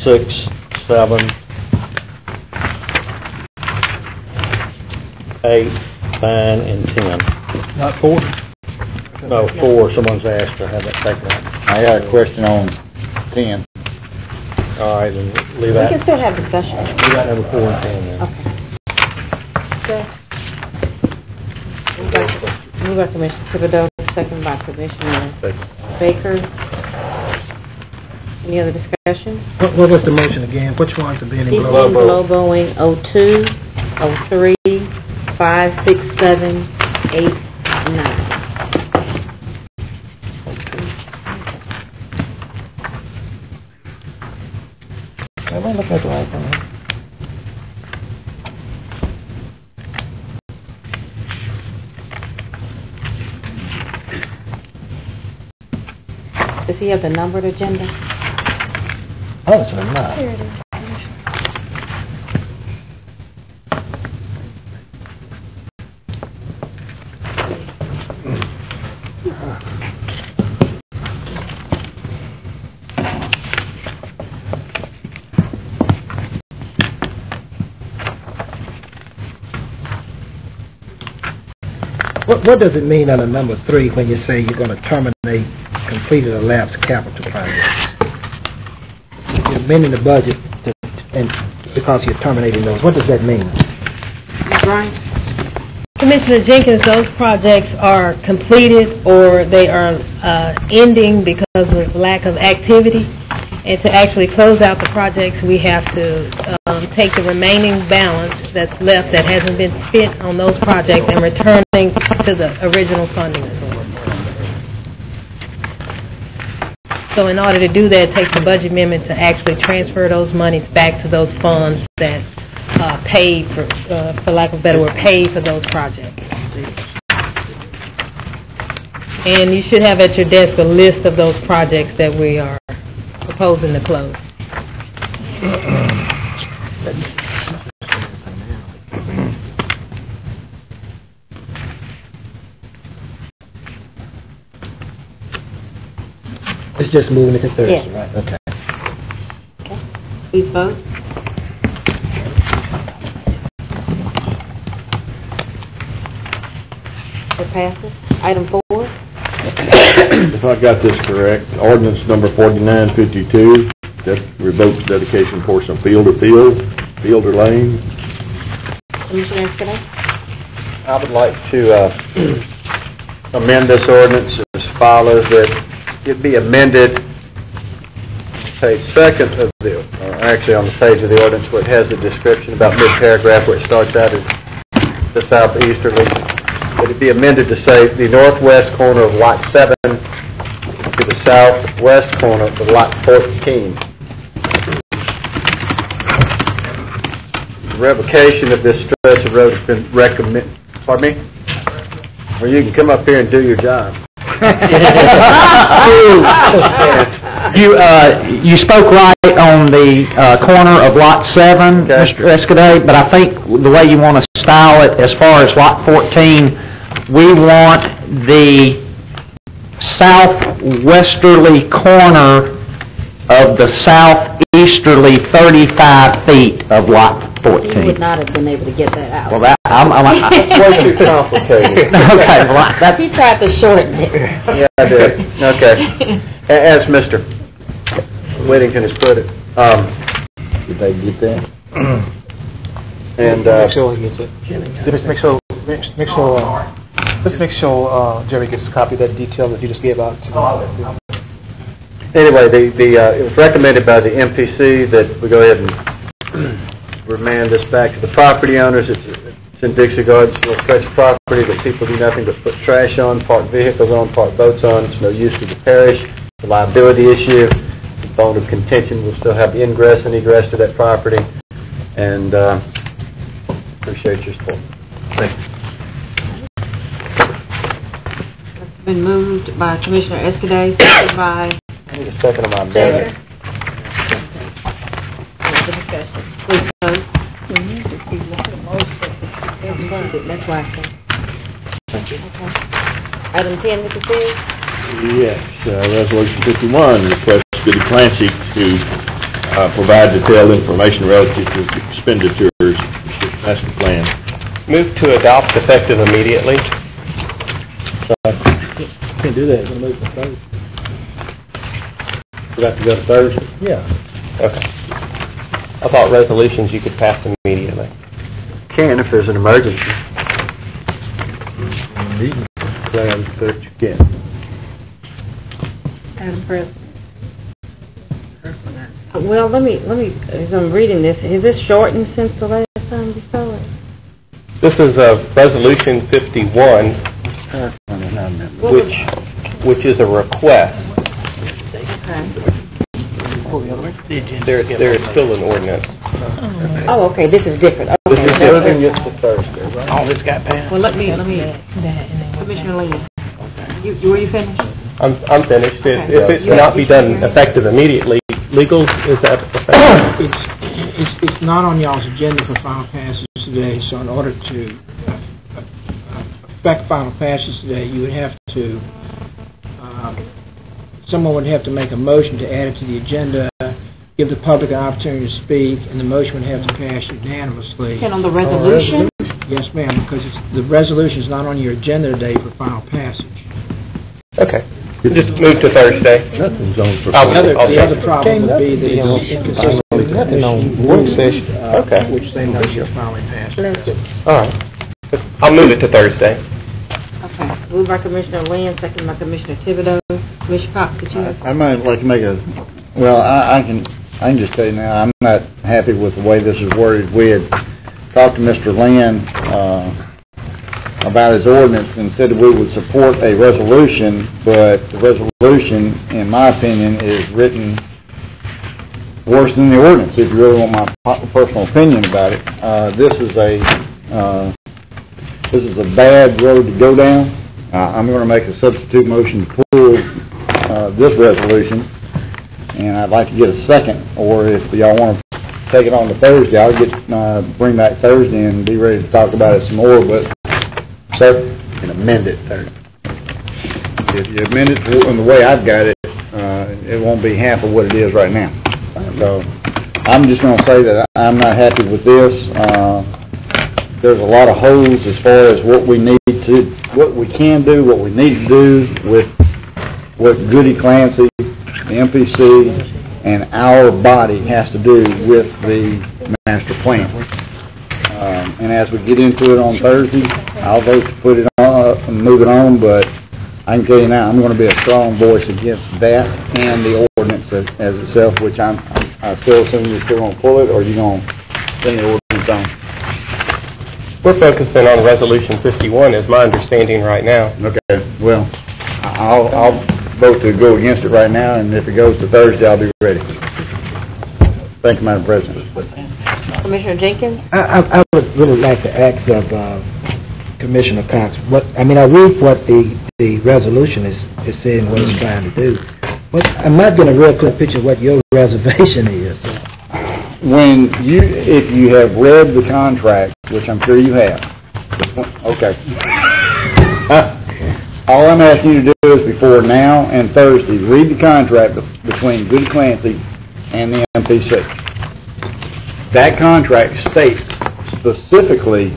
6, 7, 8, 9, and 10. Not 4? No, 4. Someone's asked to have that taken out. I got a question on 10. All right, then leave We that. can still have discussion. Leave that number 4 and 10 then. Okay. Moved by Commissioner Thibodeau, second by Commissioner Baker. Any other discussion? What was the motion again? Which ones are being He's englobed? englobing 02, 03, 5, 6, 7, 8, 9. Am I looking at the right one? Does he have the numbered agenda? Oh, it's not. Here it is. What does it mean under number 3 when you say you're going to terminate completed or lapsed capital projects? You're amending the budget and because you're terminating those. What does that mean? Brian? Commissioner Jenkins, those projects are completed or they are ending because of lack of activity. And to actually close out the projects, we have to take the remaining balance that's left that hasn't been spent on those projects and returning to the original funding source. So in order to do that, it takes a budget amendment to actually transfer those monies back to those funds that paid for lack of a better word, paid for those projects. And you should have at your desk a list of those projects that we are proposing to close. It's just moving it to Thursday, Yes. right? Okay. Okay. Please vote. It passes. Item 4. If I got this correct, ordinance number 4952, that revokes dedication portion of field or lane. Commissioner Escudero? I would like to amend this ordinance as follows, that it be amended page 2 of the, actually on the page of the ordinance where it has a description about mid-paragraph where it starts out as the southeasterly. it'd be amended to say the northwest corner of Lot 7 to the southwest corner of Lot 14. Revocation of this stretch of road has been recommended. Pardon me? Well, you can come up here and do your job. You spoke right on the corner of Lot 7, Okay. Mr. Escaday, but I think the way you want to style it as far as Lot 14, we want the southwesterly corner of the southeasterly 35 feet of Lot 14. You would not have been able to get that out. Well, that, I'm Way too complicated. okay, well, that's... He tried to shorten it. Yeah, I did. Okay. As Mr. Whittington has put it, Did they get that? and Make sure he gets it. Let's make sure Jerry gets a copy of that detail that he just gave out to anyway, it was recommended by the MPC that we go ahead and remand this back to the property owners. It's in Dixie Gardens, a little stretch of property that people do nothing but put trash on, park vehicles on, park boats on. It's no use to the parish. It's a liability issue. It's a bone of contention. We'll still have ingress and egress to that property. And appreciate your support. Thank you. It's been moved by Commissioner Escaday, seconded by... I need a second of my amendment. Please vote. That's why I said. Okay. Item 10, Mr. Spears. Yes, Resolution 51 requests City Clancy to provide detailed information relative to expenditures master plan. Move to adopt effective immediately. Can't do that. We're going to move to Thursday. We have to go to Thursday? Yeah. Okay. I thought resolutions you could pass immediately. Can if there's an emergency. Plans that you can. Madam President. Well, let me, as I'm reading this, is this shortened since the last time you saw it? This is Resolution 51, which is a request. There is still an ordinance. Oh, okay, this is different. Okay. This is different just for Thursday, right? All this got passed. Well, let me, Commissioner Lynn, were you finished? I'm finished. Okay. If it's not be done effective immediately, legal, is that effective? It's not on y'all's agenda for final passage today, so in order to affect final passage today, you would have to, someone would have to make a motion to add it to the agenda, give the public an opportunity to speak, and the motion would have to pass unanimously. Is it on the resolution? Yes, ma'am, because the resolution is not on your agenda today for final passage. Okay. Just move to Thursday. Nothing's on for The other problem would be that it's inconsistent with nothing on work session. Okay. which they know you're finally passed. All right. I'll move it to Thursday. Okay. Moved by Commissioner Lynn, second by Commissioner Thibodeau. Commissioner Cox, did you have? I might like to make a, well, I can just tell you now, I'm not happy with the way this is worded. We had talked to Mr. Lynn about his ordinance and said that we would support a resolution, but the resolution, in my opinion, is written worse than the ordinance, if you really want my personal opinion about it. This is a bad road to go down. I'm going to make a substitute motion to pull this resolution, and I'd like to get a second, or if y'all want to take it on to Thursday, I'll bring back Thursday and be ready to talk about it some more, but sir, And amend it Thursday. if you amend it in the way I've got it, it won't be half of what it is right now. So I'm just going to say that I'm not happy with this. There's a lot of holes as far as what we can do, what we need to do with what Goody Clancy, the MPC, and our body has to do with the master plan. And as we get into it on Thursday, I'll vote to put it on and move it on, but I can tell you now, I'm going to be a strong voice against that and the ordinance as itself, which I still assume you're still going to pull it, or you're going to send the ordinance on. We're focusing on Resolution 51, is my understanding right now. Okay, well, I'll vote to go against it right now, and if it goes to Thursday, I'll be ready. Thank you, Madam President. Commissioner Jenkins? I would really like to ask of Commissioner Cox, I read what the resolution is saying, what it's trying to do. But I'm not getting a real clear picture of what your reservation is. If you have read the contract, which I'm sure you have, okay. All I'm asking you to do is before now and Thursday, read the contract between Goody Clancy and the MPC. That contract states specifically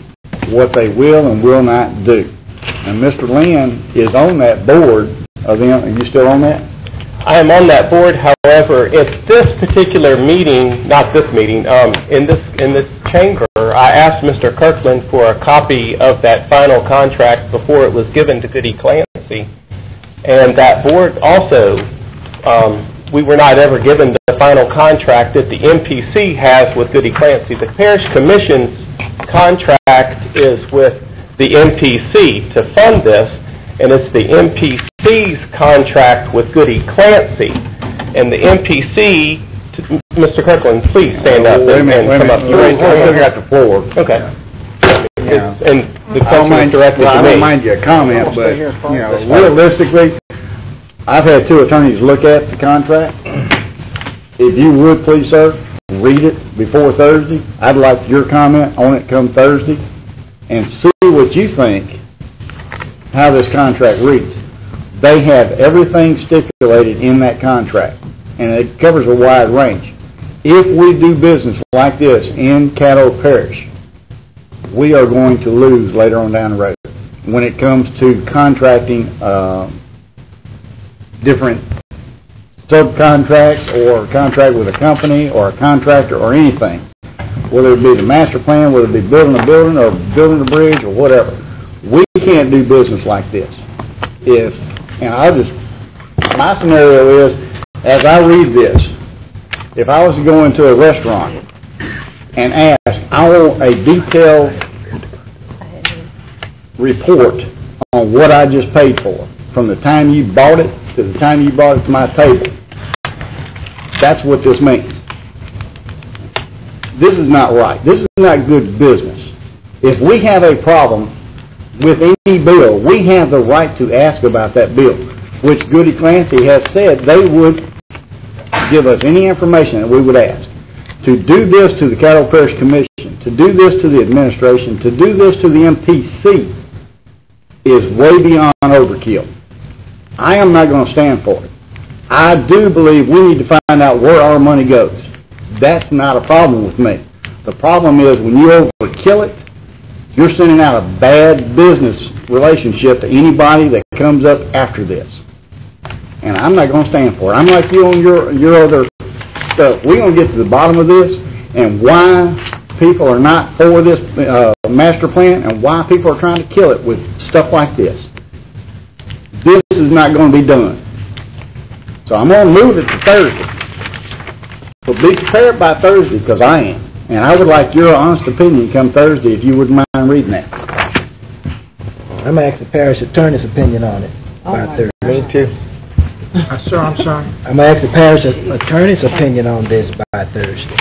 what they will and will not do. And Mr. Lynn is on that board of them. Are you still on that? I am on that board. However, if this particular meeting, not this meeting, in this chamber, I asked Mr. Kirkland for a copy of that final contract before it was given to Goody Clancy, and that board also, we were not ever given the final contract that the MPC has with Goody Clancy. The Parish Commission's contract is with the MPC to fund this, and it's the MPC's contract with Goody Clancy. And the MPC, Mr. Kirkland, please stand up and come up. I still got the floor. Okay. Yeah. And the question is directed to me. I don't mind your comment, but realistically, I've had two attorneys look at the contract. If you would, please, sir, read it before Thursday. I'd like your comment on it come Thursday and see what you think, how this contract reads. They have everything stipulated in that contract, and it covers a wide range. If we do business like this in Caddo Parish, we are going to lose later on down the road when it comes to contracting different subcontracts or contract with a company or a contractor or anything, whether it be the master plan, whether it be building a building or building a bridge or whatever. We can't do business like this. My scenario is, as I read this, if I was to go into a restaurant and ask, I want a detailed report on what I just paid for, from the time you bought it to the time you brought it to my table, that's what this means. This is not right. This is not good business. If we have a problem with any bill, we have the right to ask about that bill, which Goody Clancy has said they would give us any information that we would ask. To do this to the Caddo Parish Commission, to do this to the administration, to do this to the MPC is way beyond overkill. I am not going to stand for it. I do believe we need to find out where our money goes. That's not a problem with me. The problem is when you overkill it, you're sending out a bad business relationship to anybody that comes up after this. And I'm not going to stand for it. I'm like you on your other stuff. We're going to get to the bottom of this and why people are not for this master plan and why people are trying to kill it with stuff like this. This is not going to be done. So I'm going to move it to Thursday. So be prepared by Thursday, because I am. And I would like your honest opinion come Thursday, if you wouldn't mind reading that. I'm going to ask the parish attorney's opinion on it by Thursday. Me too. Sir, I'm sorry. I'm going to ask the parish attorney's opinion on this by Thursday.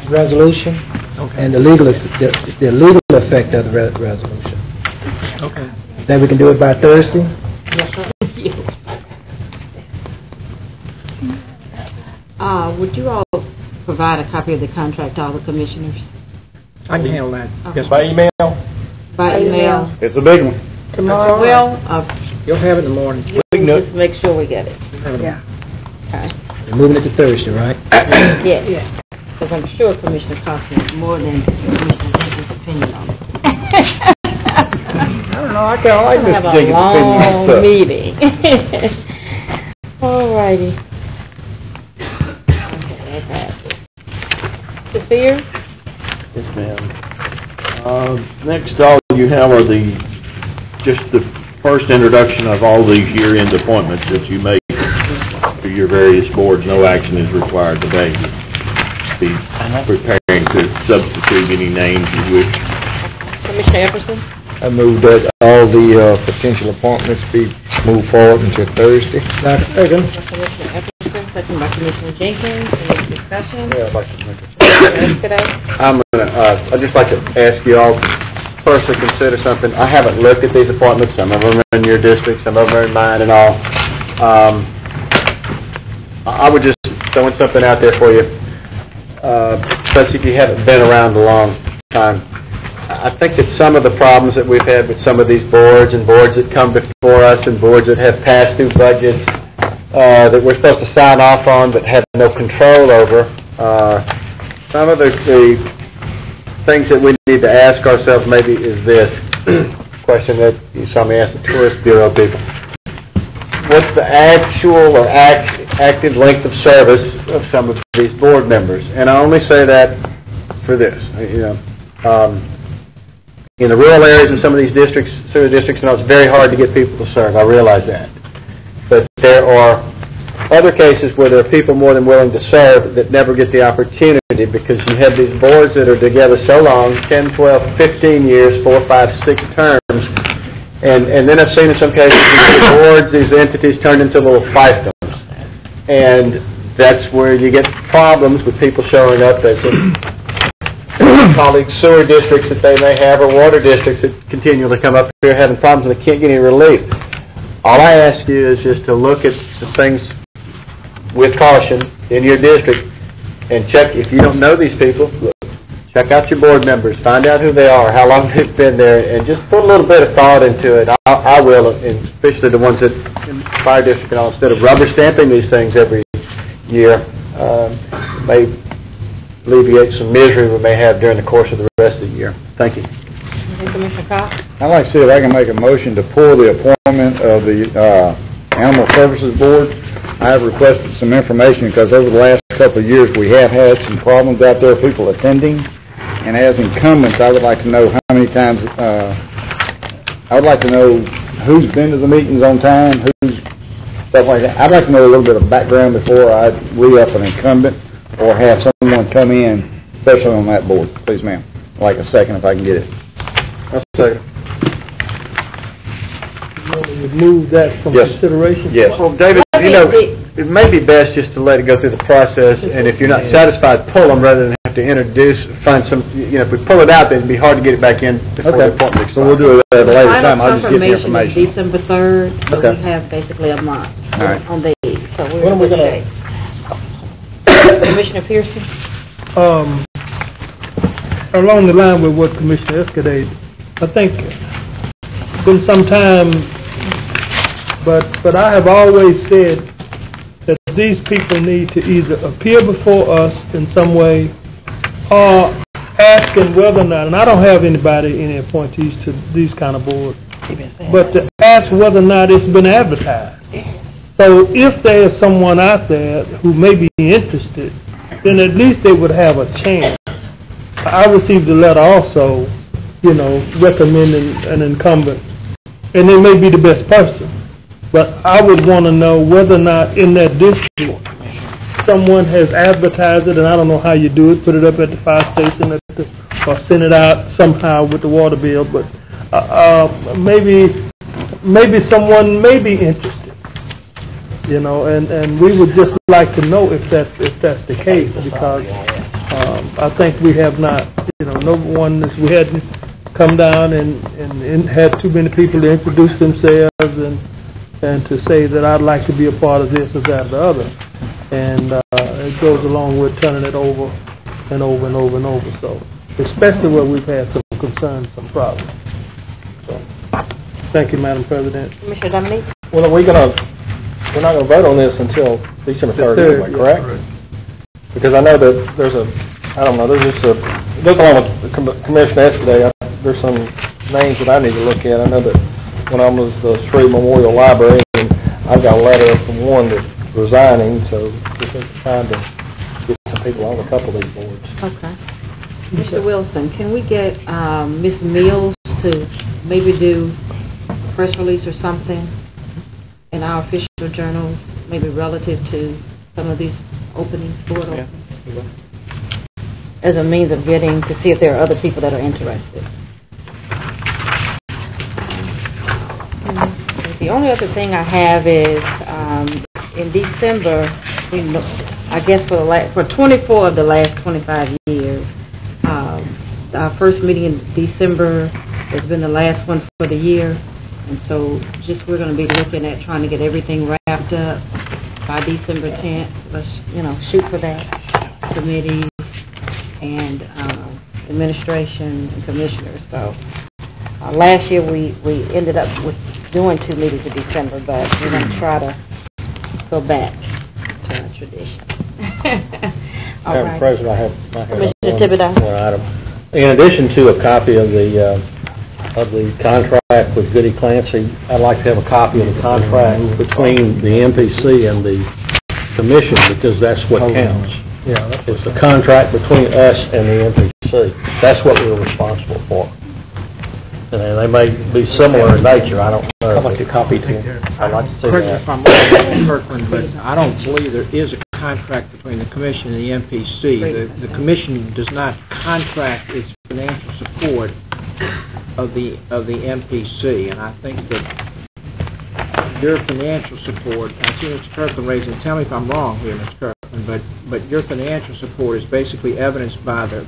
Resolution and the legal effect of the resolution. Okay. Then we can do it by Thursday? Yes, sir. Would you all provide a copy of the contract to all the commissioners? I can handle that. Okay. By email? By email? It's a big one. Tomorrow? Well, you'll have it in the morning. Just make sure we get it. Yeah. Okay. You're moving it to Thursday, right? Yes. Because I'm sure Commissioner Costner has more than Commissioner Jenkins' opinion on it. I don't know. I kind of like Have Mr. a Jenkins' opinion on long stuff. meeting. All righty. Sophia? Yes, ma'am. Next, all you have are just the first introduction of all these year-end appointments that you make to your various boards. No action is required today. be preparing to substitute any names you wish. Commissioner Epperson? I move that all the potential appointments be moved forward until Thursday. Commissioner Epperson, second by Commissioner Jenkins. Any discussion? Yeah, I'd like to make Yesterday? I'd just like to ask you all first to consider something. I haven't looked at these appointments. Some of them are in your district, some of them are in mine and all. I would just throw something out there for you, especially if you haven't been around a long time. I think that some of the problems that we've had with some of these boards and boards that come before us and boards that have passed through budgets that we're supposed to sign off on but have no control over, some of the things that we need to ask ourselves maybe is this question that you saw me ask the Tourist Bureau people. What's the actual or active length of service of some of these board members? And I only say that for this, in the rural areas in some of these districts, sewer districts, it's very hard to get people to serve. I realize that. But there are other cases where there are people more than willing to serve that never get the opportunity because you have these boards that are together so long, 10, 12, 15 years, 4, 5, 6 terms, and then I've seen in some cases these boards, these entities turn into little fiefdoms. And that's where you get problems with people showing up as colleagues, sewer districts that they may have, or water districts that continually come up here having problems and they can't get any relief. All I ask you is just to look at the things with caution in your district and check. If you don't know these people, look, check out your board members, find out who they are, how long they've been there, and just put a little bit of thought into it. I will, and especially the ones that in the fire district and all, instead of rubber stamping these things every year, may alleviate some misery we may have during the course of the rest of the year. Thank you. Commissioner Cox? I'd like to see if I can make a motion to pull the appointment of the Animal Services Board. I have requested some information because over the last couple of years we have had some problems out there, people attending, and as incumbents I would like to know how many times, I would like to know who's been to the meetings on time, who's, stuff like that. I'd like to know a little bit of background before I re-up an incumbent or have someone come in, especially on that board. Please, ma'am. I'd like a second if I can get it. I'll second. You want to remove that from consideration? Yes. Well, David, it may be best just to let it go through the process, and if you're not satisfied, pull them rather than have to find some, if we pull it out, then it'd be hard to get it back in before the appointment expires. So we'll do it at a later time. I'll just get the Final confirmation is December 3rd, so we have basically a month on these. So we're in good shape. Commissioner Pearson? Along the line with what Commissioner Escudade, I think it's been some time, but I have always said that these people need to either appear before us in some way or asking whether or not, and I don't have any appointees to these kind of boards, but to ask whether or not it's been advertised. So if there is someone out there who may be interested, then at least they would have a chance. I received a letter also, recommending an incumbent, and they may be the best person. But I would want to know whether or not in that district someone has advertised it, and I don't know how you do it, put it up at the fire station or send it out somehow with the water bill, but maybe someone may be interested. And we would just like to know if that's the case, because I think we have not, no one we hadn't come down and had too many people to introduce themselves and to say that I'd like to be a part of this or that or the other. And it goes along with turning it over and over and over and over. So, especially where we've had some concerns, some problems. So, thank you, Madam President. Commissioner Dominique? Well, we're not going to vote on this until December 3rd, anyway, correct? Because I know that there's along with Commissioner Escudade, there's some names that I need to look at. I know that when I was the Shreve Memorial Library, and I've got a letter from one that's resigning, so just trying to get some people on a couple of these boards. Okay. Mr. Wilson, can we get Ms. Mills to maybe do a press release or something in our official journals, maybe relative to some of these openings, board openings? as a means of getting to see if there are other people that are interested. The only other thing I have is in December, I guess for 24 of the last 25 years, our first meeting in December has been the last one for the year, and so we're going to be looking at trying to get everything wrapped up by December 10th. Let's shoot for that. Committees and administration and commissioners. So last year we ended up with doing 2 meetings in December, but we're going to try to go back to our tradition. All Madam right. President, I have Commissioner Thibodeau. one item. In addition to a copy of the contract with Goody Clancy, I'd like to have a copy of the contract between the MPC and the commission, because that's what counts. Yeah. It's the contract between us and the MPC. That's what we're responsible for. And they may be similar in nature, I don't know. I'd like a copy too. I'd like to see Correct me that. if I'm wrong, Kirkland, but I don't believe there is a contract between the Commission and the MPC. The Commission does not contract its financial support of the MPC, and I think that your financial support, I see Mr. Kirkland raising, tell me if I'm wrong here, Mr. Kirkland, but your financial support is basically evidenced by the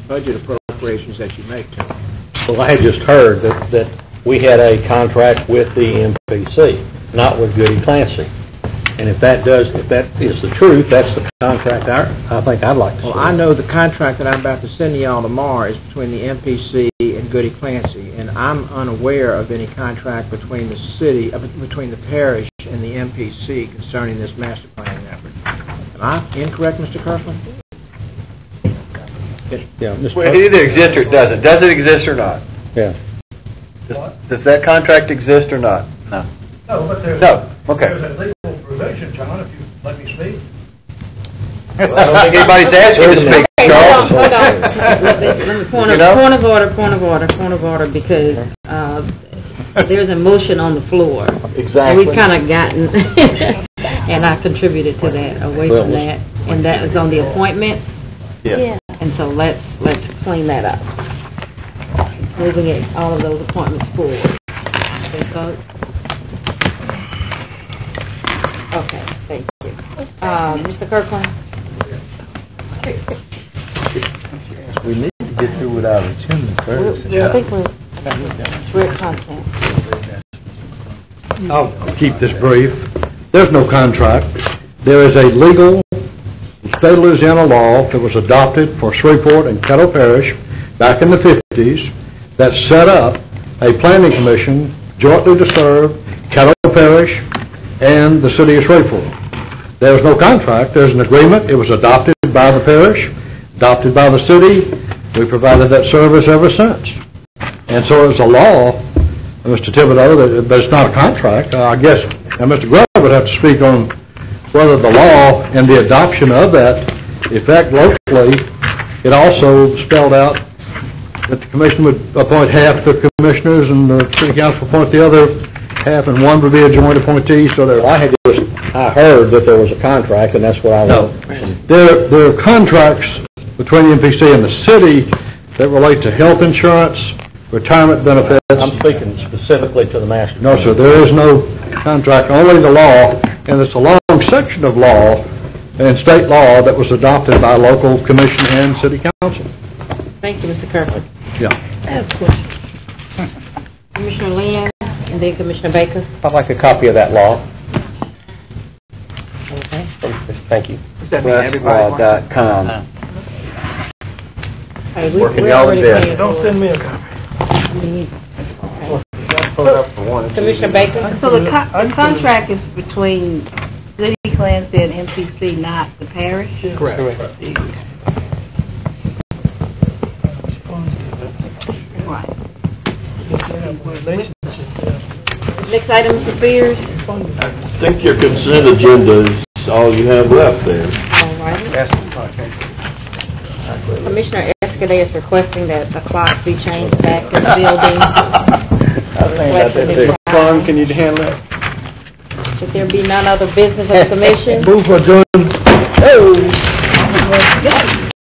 budget appropriations that you make to them. Well, I had just heard that we had a contract with the MPC, not with Goody Clancy. And if that is the truth, that's the contract I think I'd like to see. Well, I know the contract that I'm about to send y'all tomorrow is between the MPC and Goody Clancy, and I'm unaware of any contract between the city, between the parish and the MPC concerning this master planning effort. Am I incorrect, Mr. Kirkland? Yeah, Well, it either exists or it doesn't. Does it exist or not? Yeah. Does that contract exist or not? No, but there's No. Okay. there's a legal provision, John, if you let me speak. I don't think anybody's asked you to speak, Charles. Hold on. Let me point of order, because there's a motion on the floor. Exactly. And we've kind of gotten, and I contributed to that, away from that, and that was on the appointments. Yeah. And so let's clean that up. Moving all of those appointments forward. Okay, vote. Okay, thank you. Mr. Kirkland? We need to get through with our agenda first. I think we're at content. I'll keep this brief. There's no contract. There is a legal state of Louisiana law that was adopted for Shreveport and Caddo Parish back in the 50s that set up a planning commission jointly to serve Caddo Parish and the city of Shreveport. There's no contract. There's an agreement. It was adopted by the parish, adopted by the city. We provided that service ever since. And so it's a law, Mr. Thibodeau, but it's not a contract. I guess Mr. Grubb would have to speak on whether the law and the adoption of that effect locally. It also spelled out that the commission would appoint half the commissioners and the city council appoint the other half, and one would be a joint appointee. So there, I heard that there was a contract, and that's what I know. There are contracts between the MPC and the city that relate to health insurance, retirement benefits. I'm speaking specifically to the master. No, sir, there is no contract, only the law, and it's a long section of law and state law that was adopted by local commission and city council. Thank you, Mr. Kirkland. Yeah. I have a question. Commissioner Lynn, and then Commissioner Baker. I'd like a copy of that law. Okay. Thank you. Westlaw.com. Hey, Working y'all in bed. Don't send me a copy. Commissioner Baker? So the contract is between Goody Clancy and MPC, not the parish? Correct. Right. Next item, Mr. Spears. I think your consent agenda is all you have left there. All right. Commissioner Escudé is requesting that the clock be changed back in the building. Ron, can you handle that? If there be none other business of the commission. Move for adjournment. Oh.